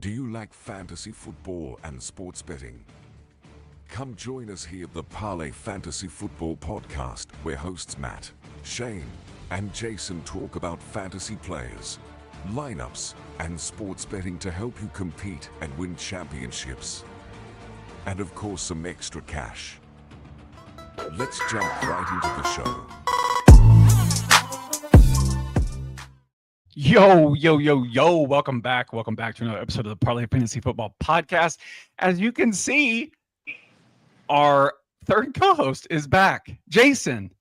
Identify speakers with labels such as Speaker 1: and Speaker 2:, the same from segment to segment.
Speaker 1: Do you like fantasy football and sports betting? Come join us here at the Parlay Fantasy Football Podcast, where hosts Matt, Shane, and Jason talk about fantasy players, lineups, and sports betting to help you compete and win championships. And of course, some extra cash. Let's jump right into the show.
Speaker 2: Yo. Welcome back to another episode of the Parlay Fantasy Football Podcast. As you can see, our third co-host is back. Jason,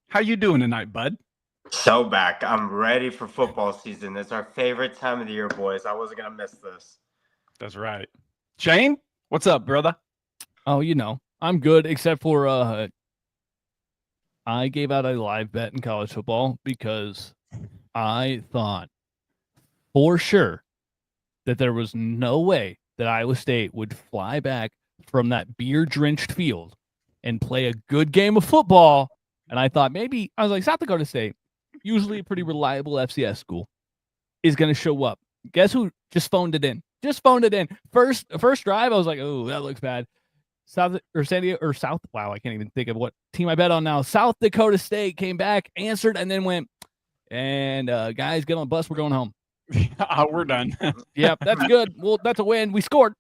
Speaker 2: how you doing tonight, bud?
Speaker 3: So back. I'm ready for football season. It's our favorite time of the year, boys. I wasn't going to miss this.
Speaker 2: That's right. Shane, what's up, brother?
Speaker 4: Oh, I'm good, except for I gave out a live bet in college football because I thought for sure that there was no way that Iowa State would fly back from that beer-drenched field and play a good game of football. And I thought South Dakota State, usually a pretty reliable FCS school, is going to show up. Guess who just phoned it in? First drive, I was like, oh, that looks bad. Wow, I can't even think of what team I bet on now. South Dakota State came back, answered, and then went, and guys, get on the bus. We're going home.
Speaker 2: We're done.
Speaker 4: Yep, that's good. Well, that's a win. We scored.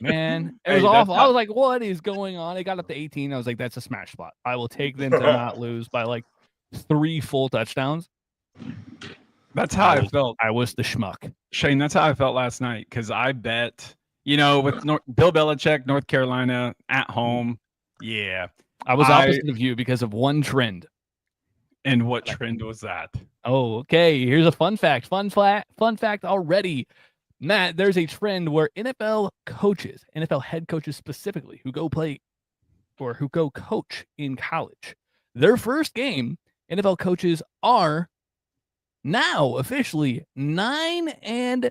Speaker 4: Man, it was awful. I was like, what is going on? It got up to 18. I was like, that's a smash spot. I will take them to not lose by like 3 full touchdowns.
Speaker 2: That's how I felt.
Speaker 4: I was the schmuck.
Speaker 2: Shane, that's how I felt last night because I bet, with Bill Belichick, North Carolina at home. Yeah.
Speaker 4: I was opposite of you because of one trend.
Speaker 2: And what trend was that?
Speaker 4: Oh, okay. Here's a fun fact. Fun fact already. Matt, there's a trend where NFL head coaches specifically, who go play or who go coach in college, their first game, NFL coaches are now officially 9-50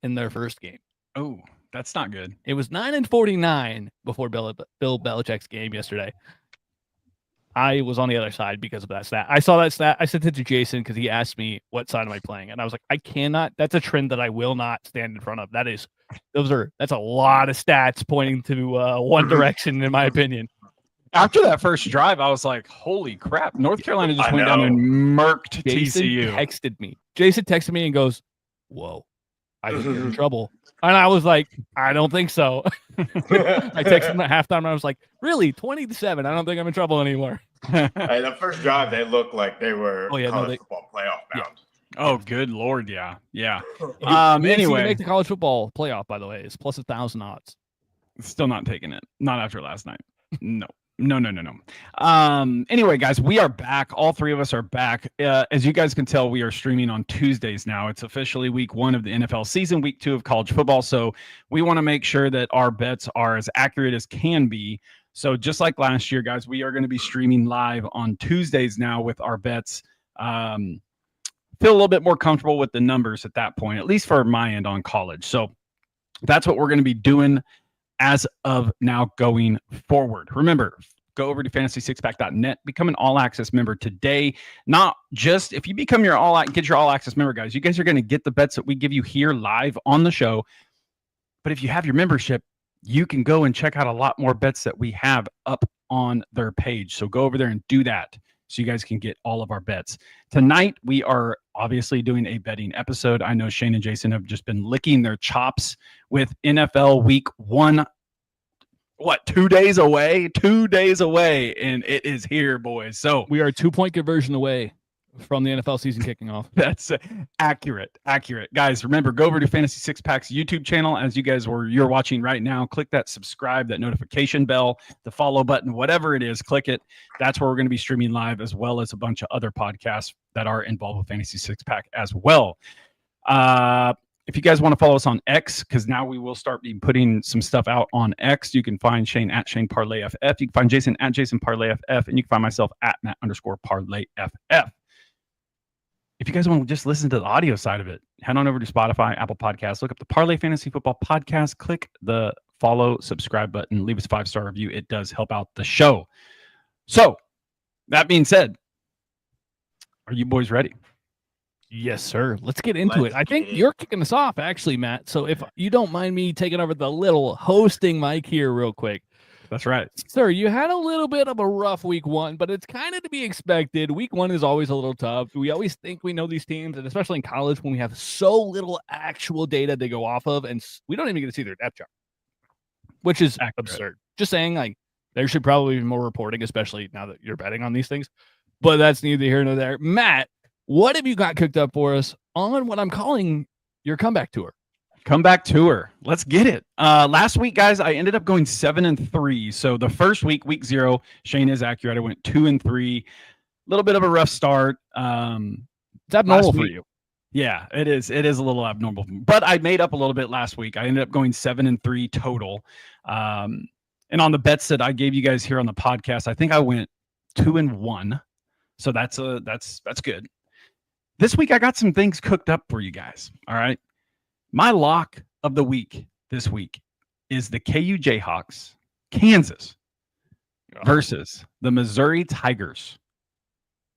Speaker 4: in their first game.
Speaker 2: Oh, that's not good.
Speaker 4: It was 9-49 before Bill Belichick's game yesterday. I was on the other side because of that stat. I saw that stat. I sent it to Jason because he asked me what side am I playing, and I was like, I cannot. That's a trend that I will not stand in front of. That's a lot of stats pointing to one direction, in my opinion.
Speaker 2: After that first drive, I was like, holy crap! North Carolina just went down and murked TCU.
Speaker 4: Jason texted me and goes, "Whoa, I think you're in trouble." And I was like, I don't think so. I texted him at halftime, and I was like, really? 20-7. I don't think I'm in trouble anymore.
Speaker 3: Hey, the first drive, they looked like they were college football playoff bound.
Speaker 2: Yeah. Oh, good Lord, yeah.
Speaker 4: Anyway. Make the college football playoff, by the way. It's plus 1,000 odds.
Speaker 2: Still not taking it. Not after last night. No. Anyway, guys, we are back. All three of us are back. As you guys can tell, we are streaming on Tuesdays now. It's officially week 1 of the NFL season, week 2 of college football. So we want to make sure that our bets are as accurate as can be. So just like last year, guys, we are going to be streaming live on Tuesdays now with our bets. Feel a little bit more comfortable with the numbers at that point, at least for my end on college. So that's what we're going to be doing as of now going forward. Remember, go over to fantasy6pack.net, become an all-access member today. Not just if you become get your all-access member, guys, you guys are going to get the bets that we give you here live on the show. But if you have your membership, you can go and check out a lot more bets that we have up on their page. So go over there and do that so you guys can get all of our bets. Tonight, we are obviously doing a betting episode. I know Shane and Jason have just been licking their chops with NFL week 1. 2 days away? 2 days away, and it is here, boys. So
Speaker 4: we are a 2-point conversion away from the NFL season kicking off.
Speaker 2: That's accurate. Guys, remember, go over to Fantasy Six Pack's YouTube channel. As you're watching right now, click that subscribe, that notification bell, the follow button, whatever it is, click it. That's where we're going to be streaming live, as well as a bunch of other podcasts that are involved with Fantasy Six Pack as well. If you guys want to follow us on X, because now we will start putting some stuff out on X, you can find Shane at Shane Parlay FF. You can find Jason at Jason Parlay FF, and you can find myself at Matt_Parlay FF. If you guys want to just listen to the audio side of it, head on over to Spotify, Apple Podcasts, look up the Parlay Fantasy Football Podcast, click the follow, subscribe button, leave us a 5-star review. It does help out the show. So, that being said, are you boys ready?
Speaker 4: Yes, sir. Let's get into
Speaker 3: Let's
Speaker 4: it. I think
Speaker 3: get it.
Speaker 4: you're kicking us off, actually, Matt. So if you don't mind me taking over the little hosting mic here real quick.
Speaker 2: That's right.
Speaker 4: Sir, you had a little bit of a rough week one, but it's kind of to be expected. Week one is always a little tough. We always think we know these teams, and especially in college when we have so little actual data to go off of, and we don't even get to see their depth chart, which is absurd. Just saying, like, there should probably be more reporting, especially now that you're betting on these things. But that's neither here nor there. Matt, what have you got cooked up for us on what I'm calling your comeback tour?
Speaker 2: Comeback tour. Let's get it. Last week, guys, I ended up going 7-3. So the first week, week 0, Shane is accurate. I went 2-3. A little bit of a rough start.
Speaker 4: It's abnormal for you.
Speaker 2: Yeah, it is. It is a little abnormal, but I made up a little bit last week. I ended up going 7-3 total. And on the bets that I gave you guys here on the podcast, I think I went 2-1. So that's good. This week, I got some things cooked up for you guys. All right. My lock of the week this week is the KU Jayhawks, Kansas, versus the Missouri Tigers.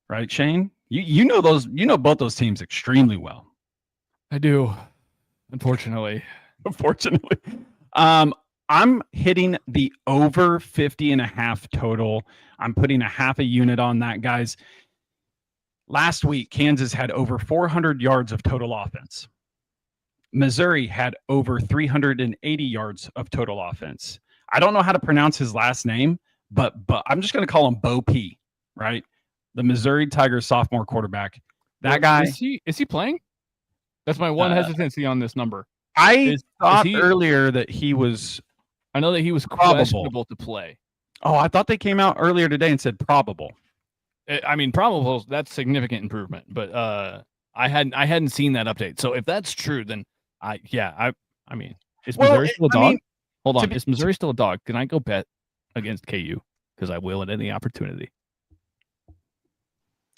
Speaker 2: Right, Shane? You know both those teams extremely well.
Speaker 4: I do, unfortunately.
Speaker 2: Unfortunately. I'm hitting the over 50.5 total. I'm putting a half a unit on that, guys. Last week, Kansas had over 400 yards of total offense. Missouri had over 380 yards of total offense. I don't know how to pronounce his last name, but I'm just going to call him Bo P, right? The Missouri Tigers sophomore quarterback. That guy.
Speaker 4: Is he playing? That's my one hesitancy on this number.
Speaker 2: I thought earlier that he was.
Speaker 4: I know that he was questionable to play.
Speaker 2: Oh, I thought they came out earlier today and said probable.
Speaker 4: I mean, probable, that's significant improvement, but I hadn't seen that update. So if that's true, then I mean, is Missouri still a dog? Hold on, is Missouri still a dog? Can I go bet against KU? Because I will at any opportunity.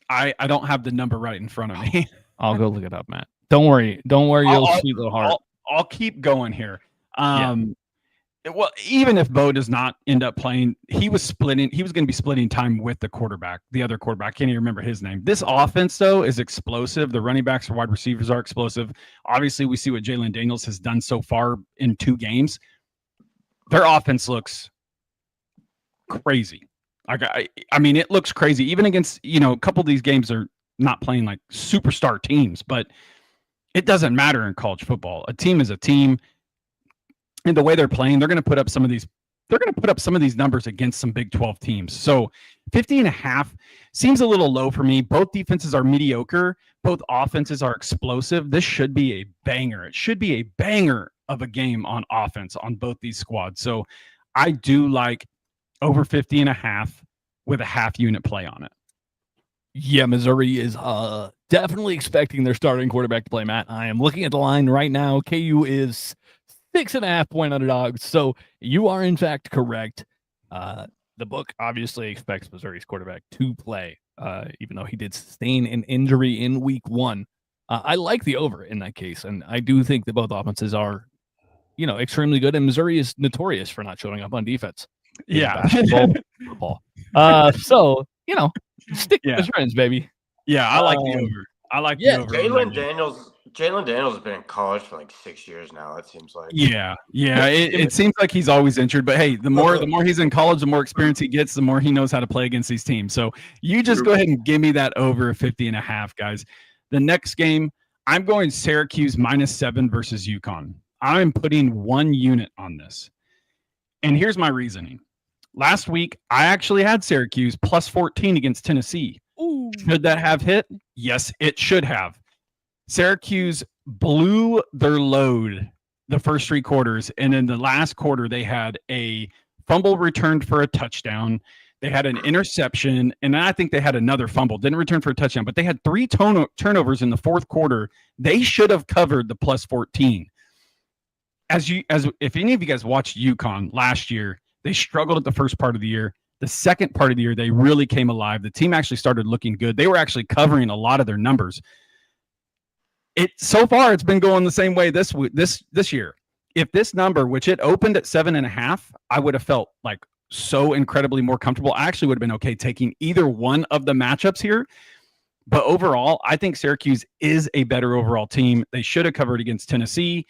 Speaker 2: I don't have the number right in front of me.
Speaker 4: I'll go look it up, Matt. Don't worry, your sweet little heart.
Speaker 2: I'll keep going here. Well, even if Bo does not end up playing, he was going to be splitting time with the quarterback, the other quarterback. I can't even remember his name. This offense, though, is explosive. The running backs or wide receivers are explosive. Obviously, we see what Jalen Daniels has done so far in 2 games. Their offense looks crazy. I mean, it looks crazy. Even against, a couple of these games are not playing like superstar teams, but it doesn't matter in college football. A team is a team. And the way they're playing, they're going to put up some of these numbers against some Big 12 teams. So 50.5 seems a little low for me. Both defenses are mediocre. Both offenses are explosive. This should be a banger. It should be a banger of a game on offense on both these squads. So I do like over 50.5 with a half unit play on it.
Speaker 4: Yeah, Missouri is definitely expecting their starting quarterback to play, Matt. I am looking at the line right now. KU is 6.5 point underdogs. So you are in fact correct. The book obviously expects Missouri's quarterback to play, even though he did sustain an injury in week 1. I like the over in that case, and I do think that both offenses are, extremely good. And Missouri is notorious for not showing up on defense.
Speaker 2: Yeah.
Speaker 4: Football. So stick with the trends, baby.
Speaker 2: Yeah, I like the over. I like the over.
Speaker 3: Jalen Daniels has been in college for like 6 years now, it seems like.
Speaker 2: Yeah. It seems like he's always injured, but hey, the more he's in college, the more experience he gets, the more he knows how to play against these teams. So you just go ahead and give me that over 50.5, guys. The next game, I'm going Syracuse -7 versus UConn. I'm putting 1 unit on this. And here's my reasoning. Last week, I actually had Syracuse +14 against Tennessee.
Speaker 4: Ooh.
Speaker 2: Should that have hit? Yes, it should have. Syracuse blew their load the first 3 quarters, and in the last quarter, they had a fumble returned for a touchdown. They had an interception, and I think they had another fumble. Didn't return for a touchdown, but they had 3 turnovers in the fourth quarter. They should have covered the +14. If any of you guys watched UConn last year, they struggled at the first part of the year. The second part of the year, they really came alive. The team actually started looking good. They were actually covering a lot of their numbers. So far, it's been going the same way this year. If this number, which it opened at 7.5, I would have felt like so incredibly more comfortable. I actually would have been okay taking either one of the matchups here. But overall, I think Syracuse is a better overall team. They should have covered against Tennessee.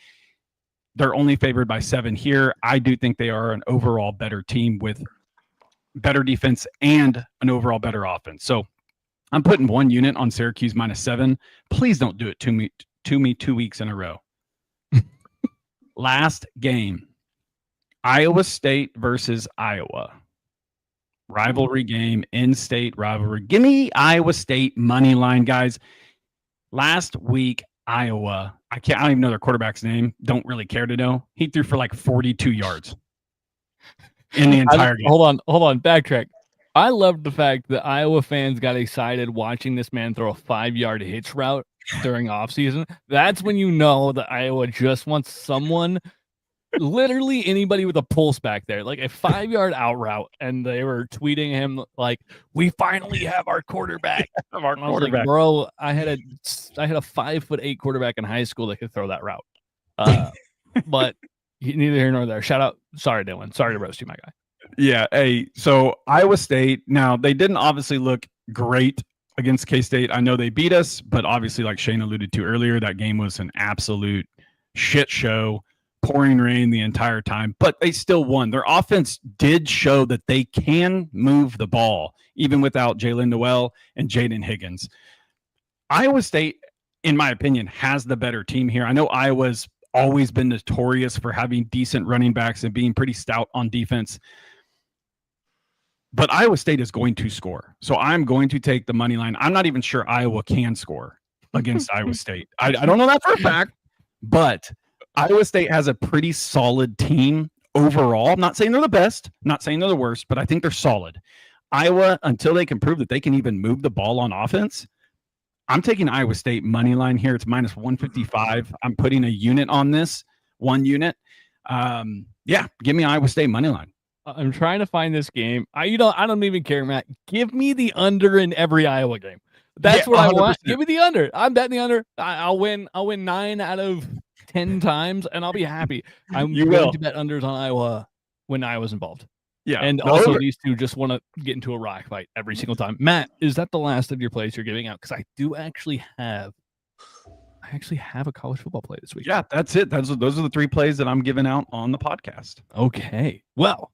Speaker 2: They're only favored by 7 here. I do think they are an overall better team with better defense and an overall better offense. So I'm putting 1 unit on Syracuse -7. Please don't do it to me 2 weeks in a row. Last game, Iowa State versus Iowa. Rivalry game, in-state rivalry. Give me Iowa State money line, guys. Last week, Iowa, I don't even know their quarterback's name. Don't really care to know. He threw for like 42 yards in the entire game.
Speaker 4: Hold on, backtrack. I love the fact that Iowa fans got excited watching this man throw a 5-yard hitch route during offseason. That's when you know that Iowa just wants someone, literally anybody with a pulse back there, like a 5-yard out route, and they were tweeting him like, "We finally have our quarterback." I was like, bro, I had a 5'8" quarterback in high school that could throw that route. But neither here nor there. Shout out, sorry Dylan, sorry to roast you, my guy.
Speaker 2: Yeah, hey, so Iowa State, now they didn't obviously look great against K-State. I know they beat us, but obviously, like Shane alluded to earlier, that game was an absolute shit show. Pouring rain the entire time, but they still won. Their offense did show that they can move the ball, even without Jalen Noel and Jaden Higgins. Iowa State, in my opinion, has the better team here. I know Iowa's always been notorious for having decent running backs and being pretty stout on defense, but Iowa State is going to score. So I'm going to take the money line. I'm not even sure Iowa can score against Iowa State. I don't know that for a fact, but Iowa State has a pretty solid team overall. I'm not saying they're the best, not saying they're the worst, but I think they're solid. Iowa, until they can prove that they can even move the ball on offense, I'm taking Iowa State money line here. It's -155. I'm putting a unit on this, 1 unit. Yeah, give me Iowa State money line.
Speaker 4: I'm trying to find this game. I don't even care, Matt. Give me the under in every Iowa game. That's what 100%. I want. Give me the under. I'm betting the under. I'll win 9 out of 10 times, and I'll be happy. I'm willing to bet unders on Iowa when Iowa's involved.
Speaker 2: Yeah.
Speaker 4: And also these two just want to get into a rock fight every single time. Matt, is that the last of your plays you're giving out? Because I actually have a college football play this week.
Speaker 2: Yeah, that's it. Those are the 3 plays that I'm giving out on the podcast.
Speaker 4: Okay. Well,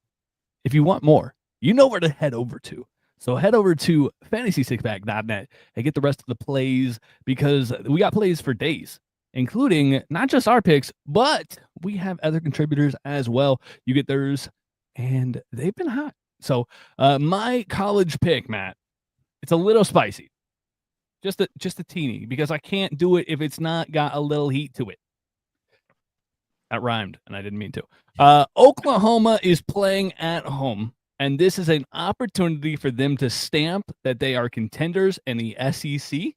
Speaker 4: if you want more, you know where to head over to. So head over to fantasysixpack.net and get the rest of the plays, because we got plays for days, including not just our picks, but we have other contributors as well. You get theirs, and they've been hot. So my college pick, Matt, it's a little spicy. Just a teeny, because I can't do it if it's not got a little heat to it. That rhymed, and I didn't mean to. Oklahoma is playing at home, and this is an opportunity for them to stamp that they are contenders in the SEC.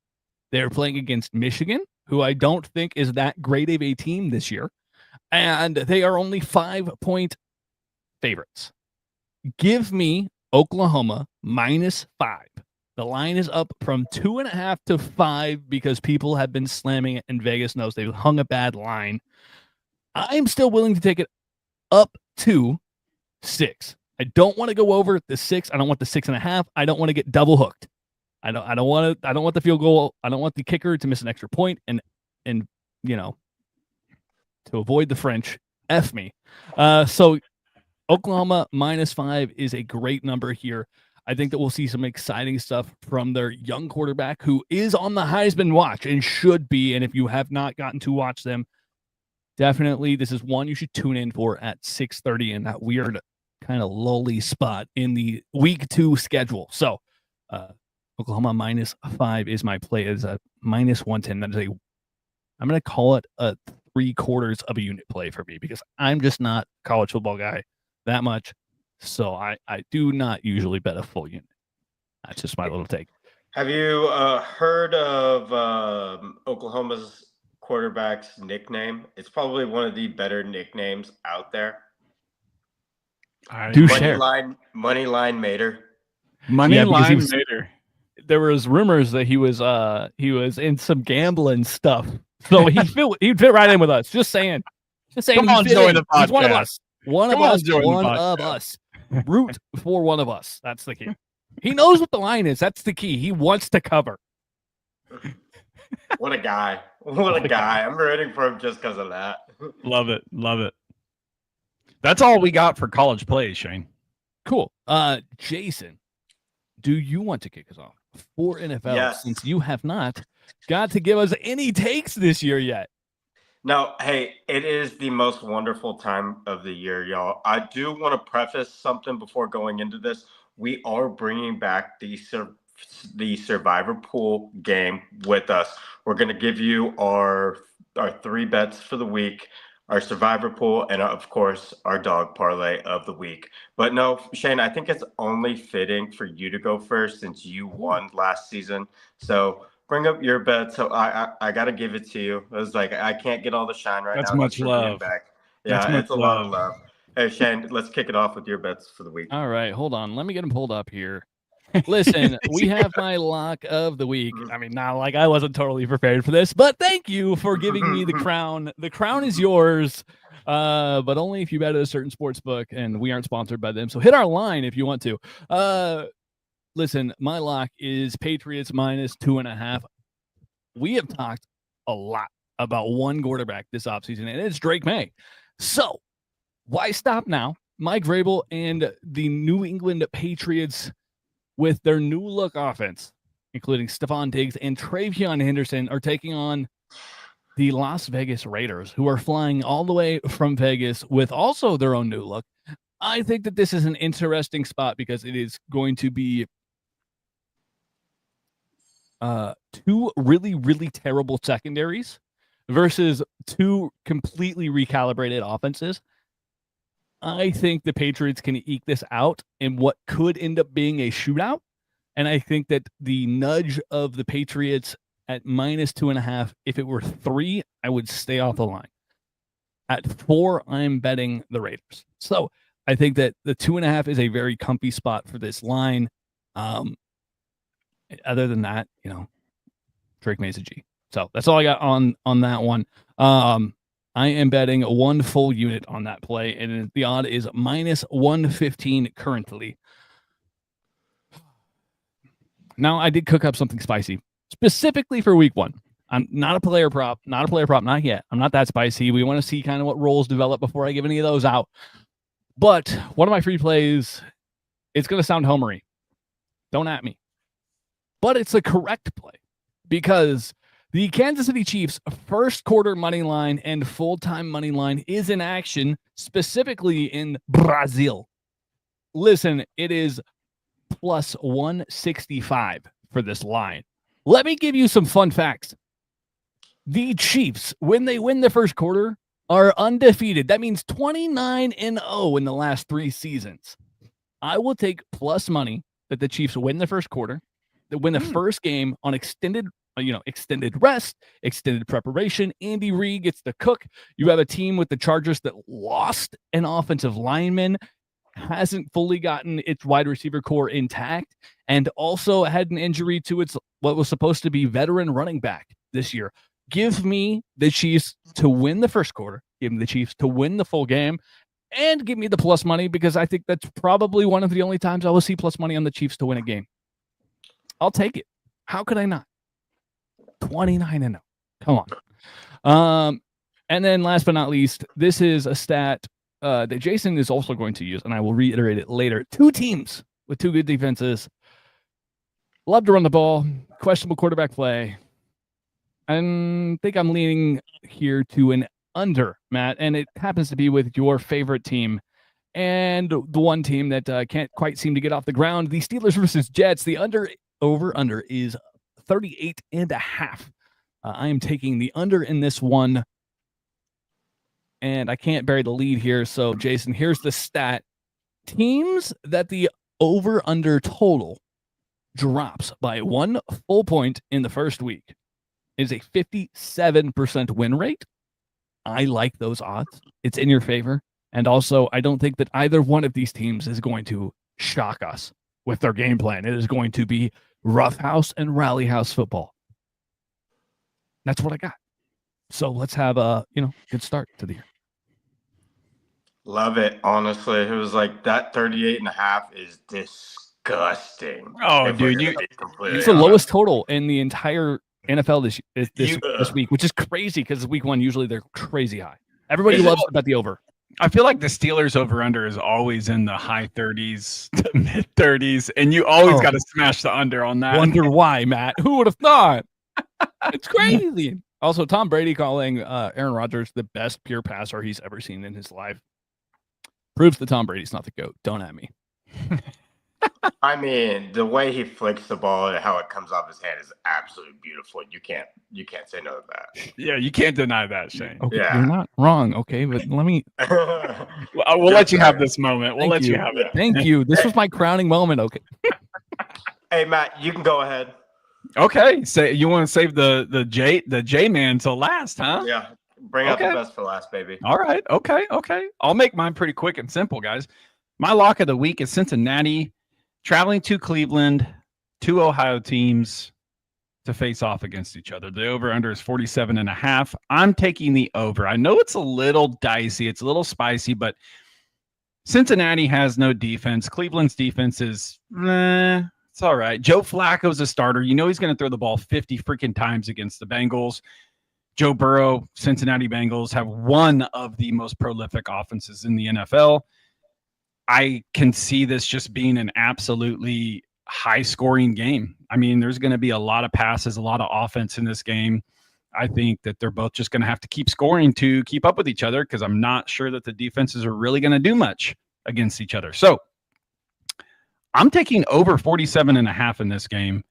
Speaker 4: They're playing against Michigan, who I don't think is that great of a team this year. And they are only 5-point favorites. Give me Oklahoma -5. The line is up from 2.5 to 5 because people have been slamming it, and Vegas knows they've hung a bad line. I'm still willing to take it up to 6. I don't want to go over the 6. I don't want the 6.5. I don't want to get double hooked. I don't want the field goal. I don't want the kicker to miss an extra point and to avoid the French, F me. So Oklahoma -5 is a great number here. I think that we'll see some exciting stuff from their young quarterback, who is on the Heisman watch and should be. And if you have not gotten to watch them, definitely this is one you should tune in for at 6:30 in that weird kind of lowly spot in the week 2 schedule. So Oklahoma -5 is my play. Is a -110. That is I'm going to call it a 3/4 of a unit play for me, because I'm just not a college football guy that much. So I do not usually bet a full unit. That's just my little take.
Speaker 3: Have you heard of Oklahoma's quarterback's nickname? It's probably one of the better nicknames out there. Moneyline Mater.
Speaker 2: Moneyline Mater.
Speaker 4: There was rumors that he was in some gambling stuff, so he'd fit right in with us. Just saying.
Speaker 2: Come on, join the podcast.
Speaker 4: He's one of us. One of us. Root for one of us. That's the key. He knows what the line is. That's the key. He wants to cover.
Speaker 3: What a guy. What a guy. I'm rooting for him just because of that.
Speaker 2: Love it. Love it. That's all we got for college plays, Shane.
Speaker 4: Cool. Jason, do you want to kick us off for NFL
Speaker 3: Yes.
Speaker 4: since you have not got to give us any takes this year yet?
Speaker 3: No, hey, it is the most wonderful time of the year, y'all. I do want to preface something before going into this. We are bringing back the Survivor Pool game with us. We're going to give you our 3 bets for the week, our Survivor Pool, and of course, our Dawg Parlay of the week. But no, Shane, I think it's only fitting for you to go first since you won last season. So bring up your bet. So I got to give it to you. It was like, I can't get all the shine right
Speaker 2: That's
Speaker 3: now.
Speaker 2: much
Speaker 3: just for being
Speaker 2: love.
Speaker 3: back.
Speaker 2: That's
Speaker 3: Yeah,
Speaker 2: much
Speaker 3: it's a lot of love. Hey, Shane, let's kick it off with your bets for the week.
Speaker 4: All right, hold on. Let me get them pulled up here. Listen, we have my lock of the week. I mean, not like I wasn't totally prepared for this, but thank you for giving me the crown. The crown is yours, but only if you bet at a certain sports book, and we aren't sponsored by them. So hit our line if you want to. Listen, my lock is Patriots minus 2.5. We have talked a lot about one quarterback this offseason, and it's Drake May. So why stop now? Mike Vrabel and the New England Patriots with their new look offense, including Stephon Diggs and Travion Henderson, are taking on the Las Vegas Raiders, who are flying all the way from Vegas with also their own new look. I think that this is an interesting spot because it is going to be 2 really, really terrible secondaries versus 2 completely recalibrated offenses. I think the Patriots can eke this out in what could end up being a shootout. And I think that the nudge of the Patriots at minus 2.5, if it were 3, I would stay off the line. At 4, I'm betting the Raiders. So I think that the 2.5 is a very comfy spot for this line. Other than that, Drake May's a G. So that's all I got on that one. I am betting 1 full unit on that play, and the odd is minus 115 currently. Now, I did cook up something spicy, specifically for week 1. I'm not a player prop, not yet. I'm not that spicy. We want to see kind of what roles develop before I give any of those out. But one of my free plays, it's going to sound homery. Don't at me. But it's a correct play because the Kansas City Chiefs first quarter money line and full-time money line is in action, specifically in Brazil. Listen, it is plus 165 for this line. Let me give you some fun facts. The Chiefs, when they win the first quarter, are undefeated. That means 29-0 in the last 3 seasons. I will take plus money that the Chiefs win the first quarter, that win the first game on extended rest, extended preparation. Andy Reid gets to cook. You have a team with the Chargers that lost an offensive lineman, hasn't fully gotten its wide receiver core intact, and also had an injury to its what was supposed to be veteran running back this year. Give me the Chiefs to win the first quarter. Give me the Chiefs to win the full game, and give me the plus money because I think that's probably one of the only times I will see plus money on the Chiefs to win a game. I'll take it. How could I not? 29-0. Come on. And then last but not least, this is a stat that Jason is also going to use, and I will reiterate it later. 2 teams with 2 good defenses. Love to run the ball. Questionable quarterback play. I think I'm leaning here to an under, Matt, and it happens to be with your favorite team and the one team that can't quite seem to get off the ground. The Steelers versus Jets. The over-under is 38.5. I am taking the under in this one, and I can't bury the lead here. So, Jason, here's the stat. Teams that the over-under total drops by 1 full point in the first week is a 57% win rate. I like those odds. It's in your favor. And also, I don't think that either one of these teams is going to shock us with their game plan. It is going to be roughhouse and rally house football. That's what I got. So let's have a good start to the year.
Speaker 3: Love it. Honestly, it was like that 38.5 is disgusting.
Speaker 2: Oh, dude,
Speaker 3: it's
Speaker 4: the lowest total in the entire NFL this week, which is crazy because week 1 usually they're crazy high. Everybody loves to bet the over.
Speaker 2: I feel like the Steelers over-under is always in the high 30s to mid-30s, and you always got to smash the under on that.
Speaker 4: Wonder why, Matt? Who would have thought? It's crazy. Also, Tom Brady calling Aaron Rodgers the best pure passer he's ever seen in his life proves that Tom Brady's not the GOAT. Don't at me.
Speaker 3: I mean, the way he flicks the ball and how it comes off his hand is absolutely beautiful. You can't say no to that.
Speaker 2: Yeah, you can't deny that, Shane.
Speaker 4: Okay,
Speaker 3: Yeah.
Speaker 4: you're not wrong. Okay, but let me.
Speaker 2: We'll let you have this moment. We'll let you have it.
Speaker 4: Thank you. This was my crowning moment. Okay.
Speaker 3: Hey, Matt, you can go ahead.
Speaker 2: Okay, say you want to save the J man till last, huh?
Speaker 3: Yeah, bring out the best for last, baby.
Speaker 2: All right. Okay. I'll make mine pretty quick and simple, guys. My lock of the week is Cincinnati traveling to Cleveland, 2 Ohio teams to face off against each other. The over-under is 47.5. I'm taking the over. I know it's a little dicey. It's a little spicy, but Cincinnati has no defense. Cleveland's defense is, it's all right. Joe Flacco's a starter. You know he's going to throw the ball 50 freaking times against the Bengals. Joe Burrow, Cincinnati Bengals have one of the most prolific offenses in the NFL. I can see this just being an absolutely high-scoring game. I mean, there's going to be a lot of passes, a lot of offense in this game. I think that they're both just going to have to keep scoring to keep up with each other because I'm not sure that the defenses are really going to do much against each other. So I'm taking over 47.5 in this game,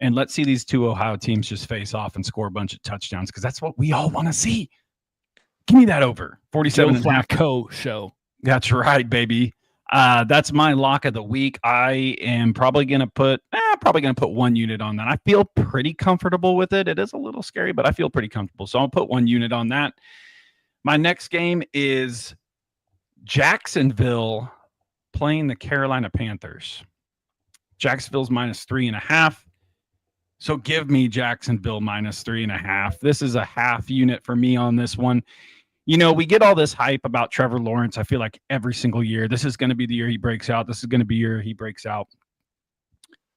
Speaker 2: and let's see these 2 Ohio teams just face off and score a bunch of touchdowns because that's what we all want to see. Give me that over 47.5.
Speaker 4: Flacco show.
Speaker 2: That's right, baby. That's my lock of the week. I am probably going to put 1 unit on that. I feel pretty comfortable with it. It is a little scary, but I feel pretty comfortable. So I'll put 1 unit on that. My next game is Jacksonville playing the Carolina Panthers. Jacksonville's -3.5. So give me Jacksonville -3.5. This is a half unit for me on this one. You know, we get all this hype about Trevor Lawrence. I feel like every single year, this is going to be the year he breaks out. This is going to be the year he breaks out.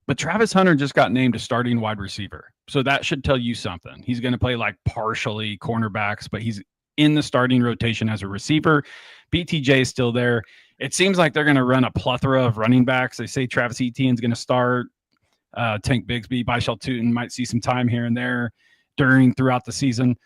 Speaker 2: But Travis Hunter just got named a starting wide receiver. So that should tell you something. He's going to play like partially cornerbacks, but he's in the starting rotation as a receiver. BTJ is still there. It seems like they're going to run a plethora of running backs. They say Travis Etienne's going to start. Tank Bigsby, Byshell Tootin might see some time here and there throughout the season.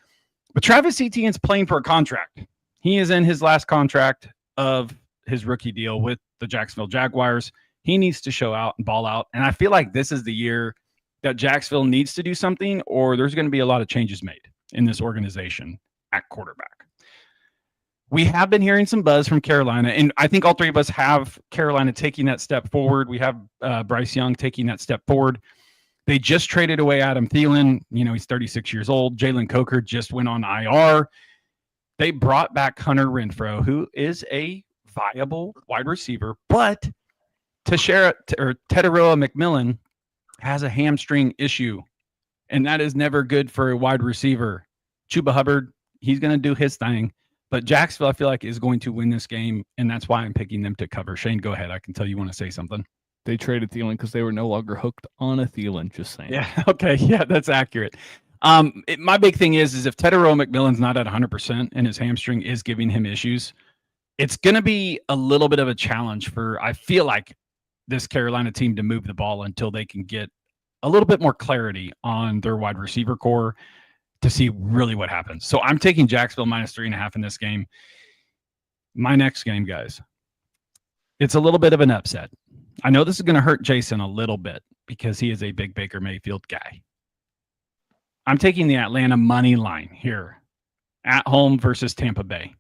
Speaker 2: But Travis Etienne's playing for a contract. He is in his last contract of his rookie deal with the Jacksonville Jaguars. He needs to show out and ball out. And I feel like this is the year that Jacksonville needs to do something, or there's going to be a lot of changes made in this organization at quarterback. We have been hearing some buzz from Carolina, and I think all three of us have Carolina taking that step forward. We have Bryce Young taking that step forward. They just traded away Adam Thielen. You know, he's 36 years old. Jalen Coker just went on IR. They brought back Hunter Renfrow, who is a viable wide receiver, but Teteroa McMillan has a hamstring issue, and that is never good for a wide receiver. Chuba Hubbard, he's going to do his thing, but Jacksonville, I feel like, is going to win this game, and that's why I'm picking them to cover. Shane, go ahead. I can tell you want to say something.
Speaker 4: They traded Thielen because they were no longer hooked on a Thielen, just saying.
Speaker 2: Yeah, okay. Yeah, that's accurate. My big thing is if Teteroa McMillan's not at 100% and his hamstring is giving him issues, it's going to be a little bit of a challenge for, I feel like, this Carolina team to move the ball until they can get a little bit more clarity on their wide receiver core to see really what happens. So I'm taking Jacksonville -3.5 in this game. My next game, guys, it's a little bit of an upset. I know this is going to hurt Jason a little bit because he is a big Baker Mayfield guy. I'm taking the Atlanta money line here at home versus Tampa Bay.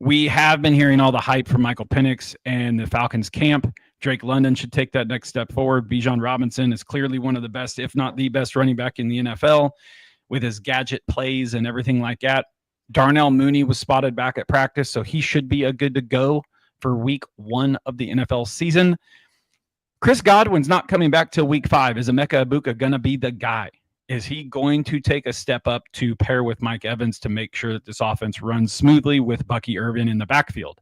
Speaker 2: We have been hearing all the hype from Michael Penix and the Falcons camp. Drake London should take that next step forward. Bijan Robinson is clearly one of the best, if not the best running back in the NFL with his gadget plays and everything like that. Darnell Mooney was spotted back at practice, so he should be a good to go for week 1 of the NFL season. Chris Godwin's not coming back till week 5. Is Emeka Egbuka going to be the guy? Is he going to take a step up to pair with Mike Evans to make sure that this offense runs smoothly with Bucky Irvin in the backfield?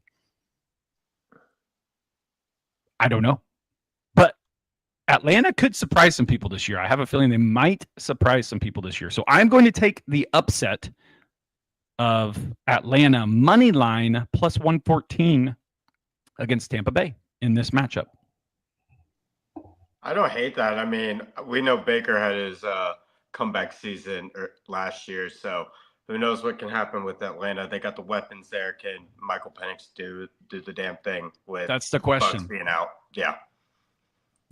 Speaker 2: I don't know. But Atlanta could surprise some people this year. I have a feeling they might surprise some people this year. So I'm going to take the upset of Atlanta money line plus 114 against Tampa Bay in this matchup.
Speaker 3: I don't hate that. I mean, we know Baker had his comeback season last year, so who knows what can happen with Atlanta? They got the weapons there. Can Michael Penix do the damn thing with
Speaker 2: That's the question.
Speaker 3: Bucks being out? Yeah.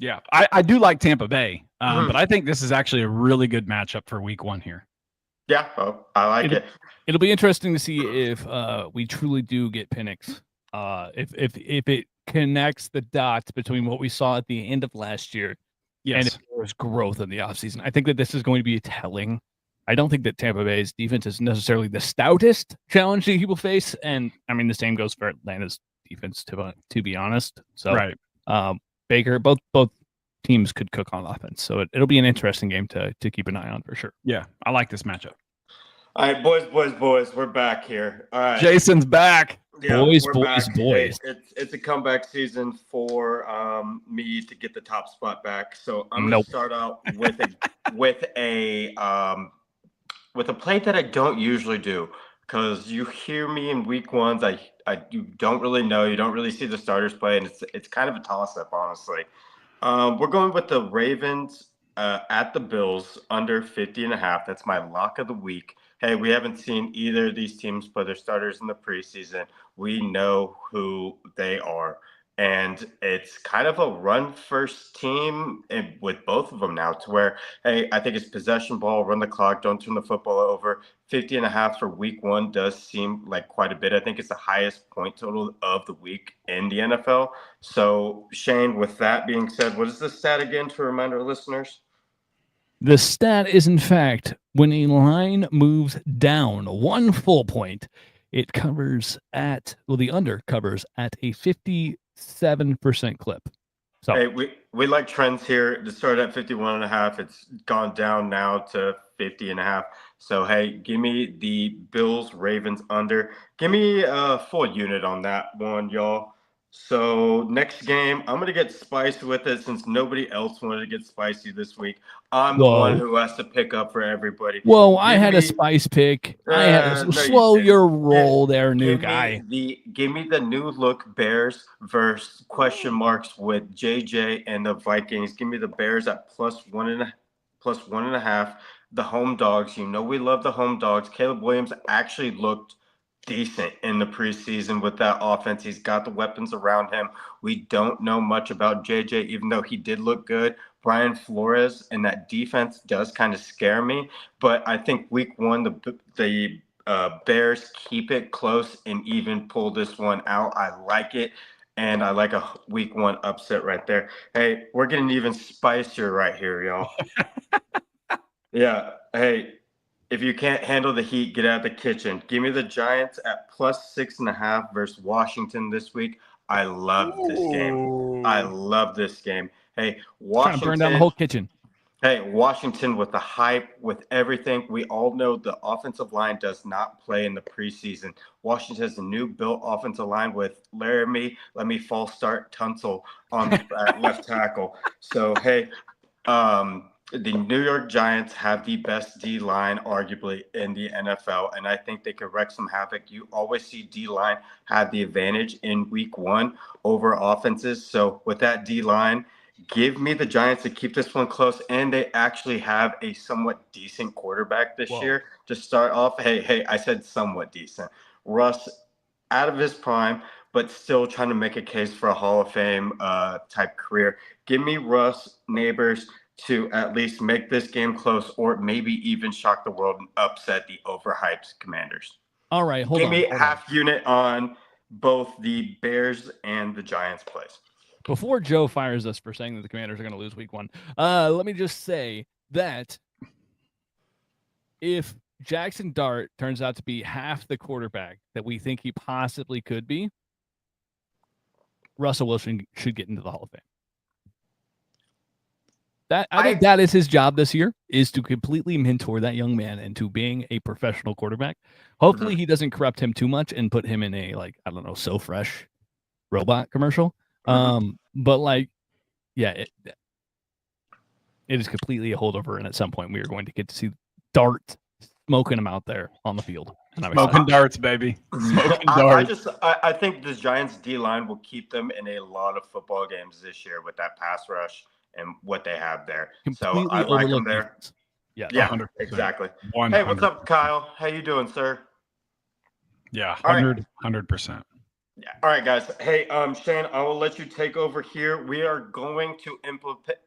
Speaker 2: Yeah, I do like Tampa Bay, but I think this is actually a really good matchup for week 1 here.
Speaker 3: Yeah, well, I like it.
Speaker 4: It'll be interesting to see if we truly do get Penix. If it connects the dots between what we saw at the end of last year and if there was growth in the offseason. I think that this is going to be telling. I don't think that Tampa Bay's defense is necessarily the stoutest challenge that he will face. And I mean, the same goes for Atlanta's defense, to be honest. So, Baker, both teams could cook on offense. So it'll be an interesting game to keep an eye on for sure.
Speaker 2: Yeah, I like this matchup.
Speaker 3: All right, boys, we're back here. All right.
Speaker 2: Jason's back.
Speaker 3: Yeah,
Speaker 4: boys.
Speaker 3: It's a comeback season for me to get the top spot back. So I'm going to start out with a play that I don't usually do, because you hear me in week 1s. You don't really know. You don't really see the starters play, and it's kind of a toss-up, honestly. We're going with the Ravens at the Bills under 50.5. That's my lock of the week. Hey, we haven't seen either of these teams play their starters in the preseason. We know who they are. And it's kind of a run-first team with both of them now, to where, hey, I think it's possession ball, run the clock, don't turn the football over. 50.5 for week 1 does seem like quite a bit. I think it's the highest point total of the week in the NFL. So, Shane, with that being said, what is the stat again to remind our listeners?
Speaker 4: The stat is, in fact, when a line moves down 1 full point, it covers the under covers at a 57% clip. So
Speaker 3: hey, we like trends here. It started at 51.5. It's gone down now to 50.5. So, hey, give me the Bills Ravens under. Give me a full unit on that one, y'all. So next game, I'm going to get spicy with it since nobody else wanted to get spicy this week. I'm the one who has to pick up for everybody.
Speaker 4: I had a spice pick. I had to slow your roll there, new guy.
Speaker 3: Give me the new look Bears versus question marks with JJ and the Vikings. Give me the Bears at plus 1.5. The home dogs. You know we love the home dogs. Caleb Williams actually looked decent in the preseason with that offense. He's got the weapons around him. We don't know much about JJ, even though he did look good. Brian Flores and that defense does kind of scare me, but I think week 1, the Bears keep it close and even pull this one out. I like it, and I like a week 1 upset right there. Hey, we're getting even spicier right here, y'all. Yeah. Hey, if you can't handle the heat, get out of the kitchen. Give me the Giants at plus 6.5 versus Washington this week. I love this game. I love this game. Hey, Washington.
Speaker 4: Trying to burn down the whole kitchen.
Speaker 3: Hey, Washington with the hype, with everything. We all know the offensive line does not play in the preseason. Washington has a new built offensive line with Laramie, false start Tunsil on left tackle. So, hey, the New York Giants have the best D-line, arguably, in the NFL, and I think they could wreak some havoc. You always see D-line have the advantage in week 1 over offenses. So with that D-line, give me the Giants to keep this one close, and they actually have a somewhat decent quarterback this year to start off. Hey, I said somewhat decent. Russ, out of his prime, but still trying to make a case for a Hall of Fame type career. Give me Russ, Neighbors, to at least make this game close, or maybe even shock the world and upset the overhyped Commanders.
Speaker 4: All right,
Speaker 3: Give me half unit on both the Bears and the Giants plays.
Speaker 4: Before Joe fires us for saying that the Commanders are going to lose week 1, let me just say that if Jackson Dart turns out to be half the quarterback that we think he possibly could be, Russell Wilson should get into the Hall of Fame. I think that is his job this year, is to completely mentor that young man into being a professional quarterback. Hopefully he doesn't corrupt him too much and put him in a, So Fresh robot commercial. But it is completely a holdover, and at some point we are going to get to see Dart smoking them out there on the field. And I'm
Speaker 2: Smoking
Speaker 4: excited.
Speaker 2: darts, baby. Smoking darts.
Speaker 3: I think the Giants D-line will keep them in a lot of football games this year with that pass rush and what they have there.
Speaker 4: Completely
Speaker 3: So I like them
Speaker 4: overlooked
Speaker 3: there.
Speaker 4: defense. Yeah,
Speaker 3: Yeah,
Speaker 2: 100%.
Speaker 3: exactly.
Speaker 2: 100%.
Speaker 3: Hey, what's up, Kyle? How you doing, sir?
Speaker 2: Yeah,
Speaker 3: All right.
Speaker 2: 100%.
Speaker 3: Yeah. All right, guys. Hey, Shane, I will let you take over here. We are going to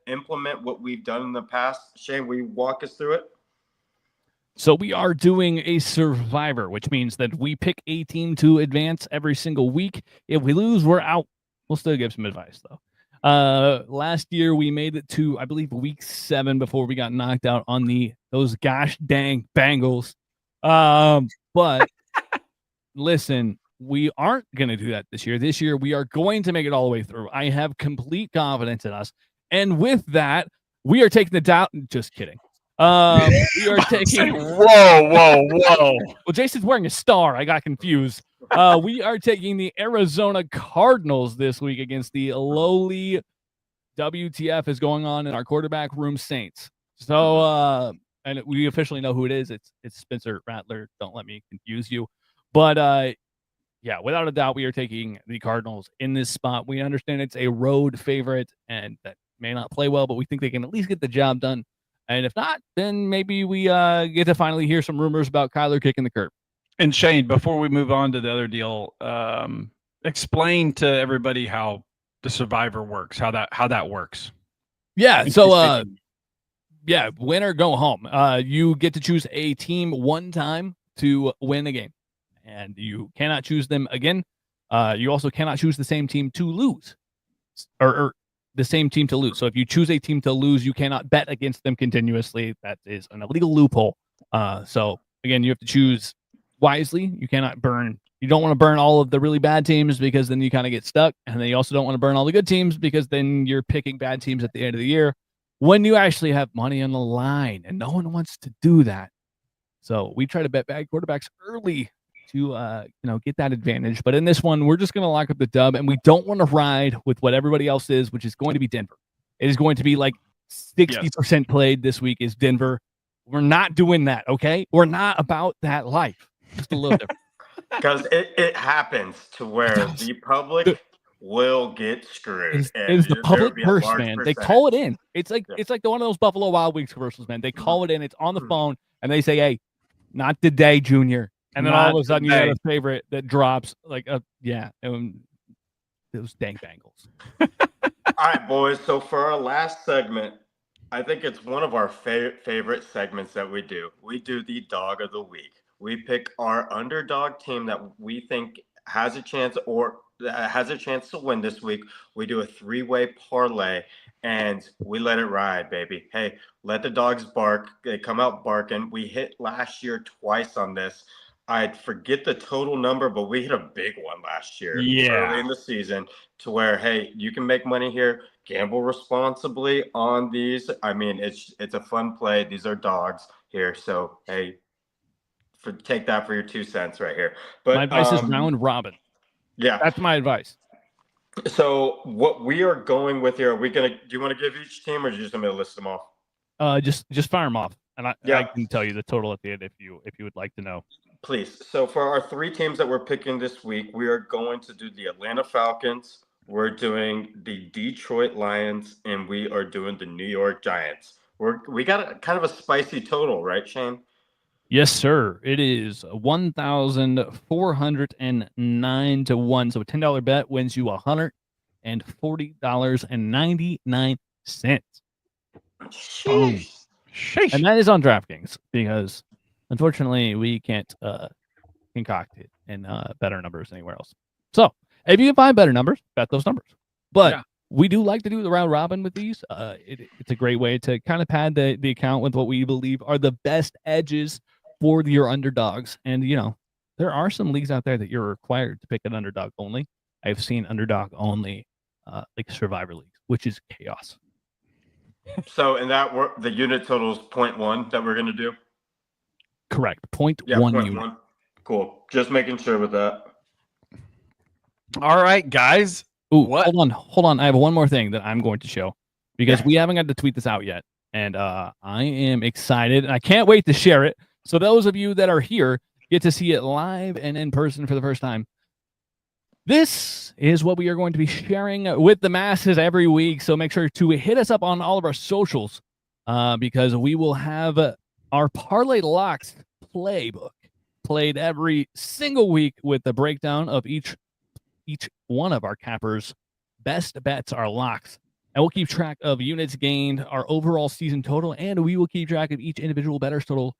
Speaker 3: implement what we've done in the past. Shane, will you walk us through it?
Speaker 4: So we are doing a survivor, which means that we pick a team to advance every single week. If we lose, we're out. We'll still give some advice, though. Last year, we made it to, I believe, week 7 before we got knocked out on those gosh dang Bengals. But listen, we aren't going to do that this year. This year, we are going to make it all the way through. I have complete confidence in us. And with that, we are taking the down. Just kidding. We are taking.
Speaker 2: Whoa.
Speaker 4: Well, Jason's wearing a star. I got confused. We are taking the Arizona Cardinals this week against the lowly WTF is going on in our quarterback room Saints. So, and we officially know who it is. It's Spencer Rattler. Don't let me confuse you. But yeah, without a doubt, we are taking the Cardinals in this spot. We understand it's a road favorite and that may not play well, but we think they can at least get the job done. And if not, then maybe we get to finally hear some rumors about Kyler kicking the curb.
Speaker 2: And Shane, before we move on to the other deal, explain to everybody how the survivor works, how that works.
Speaker 4: Yeah. So, yeah, win or go home. You get to choose a team one time to win a game, and you cannot choose them again. You also cannot choose the same team to lose, or the same team to lose. So if you choose a team to lose, you cannot bet against them continuously. That is an illegal loophole. So again, you have to choose wisely. You cannot burn. You don't want to burn all of the really bad teams because then you kind of get stuck. And then you also don't want to burn all the good teams because then you're picking bad teams at the end of the year when you actually have money on the line, and no one wants to do that. So we try to bet bad quarterbacks early to get that advantage. But in this one, we're just going to lock up the dub, and we don't want to ride with what everybody else is, which is going to be Denver. It is going to be like 60% played this week is Denver. We're not doing that, okay? We're not about that life. Just a little different.
Speaker 3: Because it happens to where the public will get screwed.
Speaker 4: It's the public purse, man. They call it in. It's like one of those Buffalo Wild Wings commercials, man. They call it in. It's on the phone, and they say, "Hey, not today, Junior." And then all of a sudden, you got a favorite that drops. Like, those dang Bengals.
Speaker 3: All right, boys. So for our last segment, I think it's one of our favorite segments that we do. We do the Dog of the Week. We pick our underdog team that we think has a chance to win this week. We do a 3-way parlay, and we let it ride, baby. Hey, let the dogs bark. They come out barking. We hit last year twice on this. I forget the total number, but we hit a big one last year early in the season to where, hey, you can make money here. Gamble responsibly on these. I mean, it's a fun play. These are dogs here. So, hey, take that for your 2 cents right here. But
Speaker 4: my advice is round robin. Yeah, that's my advice.
Speaker 3: So what we are going with here, do you want to give each team, or are you just going to list them off?
Speaker 4: Just fire them off, and I can tell you the total at the end if you would like to know.
Speaker 3: Please. So for our 3 teams that we're picking this week, we are going to do the Atlanta Falcons, we're doing the Detroit Lions, and we are doing the New York Giants. We got kind of a spicy total, right, Shane?
Speaker 4: Yes, sir. It is 1,409 to 1. So a $10 bet wins you $140.99.
Speaker 3: Sheesh.
Speaker 4: And that is on DraftKings because, unfortunately, we can't concoct it in better numbers anywhere else. So if you can find better numbers, bet those numbers. But we do like to do the round robin with these. It's a great way to kind of pad the account with what we believe are the best edges for your underdogs. And, there are some leagues out there that you're required to pick an underdog only. I've seen underdog only like survivor leagues, which is chaos.
Speaker 3: So in that, the unit total is 0.1 that we're going to do?
Speaker 4: Correct. 0.1 unit.
Speaker 3: Cool. Just making sure with that.
Speaker 2: All right, guys.
Speaker 4: Ooh, hold on. I have one more thing that I'm going to show because we haven't got to tweet this out yet. And I am excited, and I can't wait to share it. So those of you that are here get to see it live and in person for the first time. This is what we are going to be sharing with the masses every week. So make sure to hit us up on all of our socials because we will have our Parlay Locks playbook played every single week with the breakdown of each one of our cappers' best bets, our locks. And we'll keep track of units gained, our overall season total, and we will keep track of each individual better's total.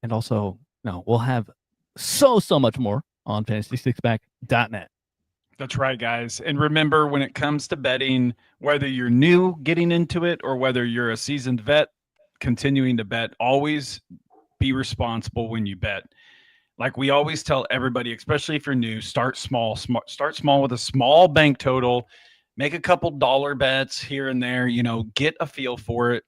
Speaker 4: And also, we'll have so much more on fantasy6pack.net.
Speaker 2: That's right, guys. And remember, when it comes to betting, whether you're new getting into it or whether you're a seasoned vet continuing to bet, always be responsible when you bet. Like we always tell everybody, especially if you're new, start small. Start small with a small bank total. Make a couple dollar bets here and there, get a feel for it.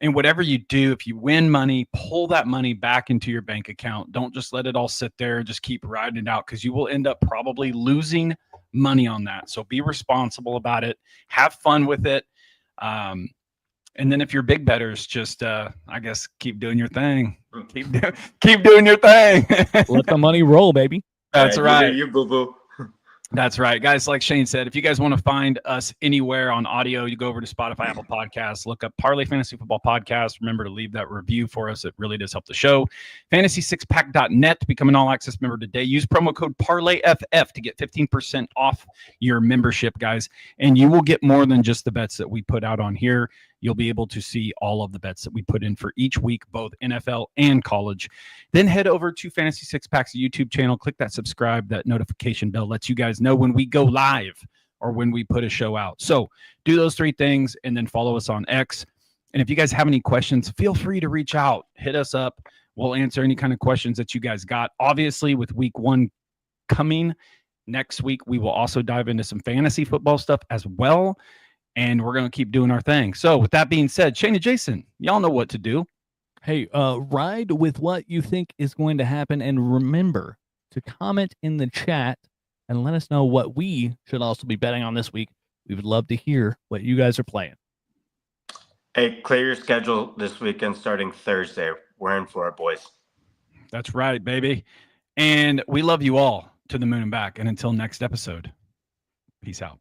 Speaker 2: And whatever you do, if you win money, pull that money back into your bank account. Don't just let it all sit there and just keep riding it out because you will end up probably losing money on that. So be responsible about it. Have fun with it. And then if you're big bettors, just, I guess, keep doing your thing. Keep doing your thing.
Speaker 4: Let the money roll, baby.
Speaker 2: That's right.
Speaker 3: You boo-boo.
Speaker 2: That's right, guys. Like Shane said, if you guys want to find us anywhere on audio, you go over to Spotify, Apple Podcasts, look up Parlay Fantasy Football Podcast. Remember to leave that review for us. It really does help the show. Fantasy6pack.net. Become an all-access member today. Use promo code Parlay FF to get 15% off your membership, guys. And you will get more than just the bets that we put out on here. You'll be able to see all of the bets that we put in for each week, both NFL and college. Then head over to Fantasy Six Pack's YouTube channel. Click that subscribe, that notification bell lets you guys know when we go live or when we put a show out. So do those three things and then follow us on X. And if you guys have any questions, feel free to reach out. Hit us up. We'll answer any kind of questions that you guys got. Obviously, with week 1 coming next week, we will also dive into some fantasy football stuff as well. And we're going to keep doing our thing. So with that being said, Shane and Jason, y'all know what to do.
Speaker 4: Hey, ride with what you think is going to happen. And remember to comment in the chat and let us know what we should also be betting on this week. We would love to hear what you guys are playing.
Speaker 3: Hey, clear your schedule this weekend starting Thursday. We're in for it, boys.
Speaker 2: That's right, baby. And we love you all to the moon and back. And until next episode, peace out.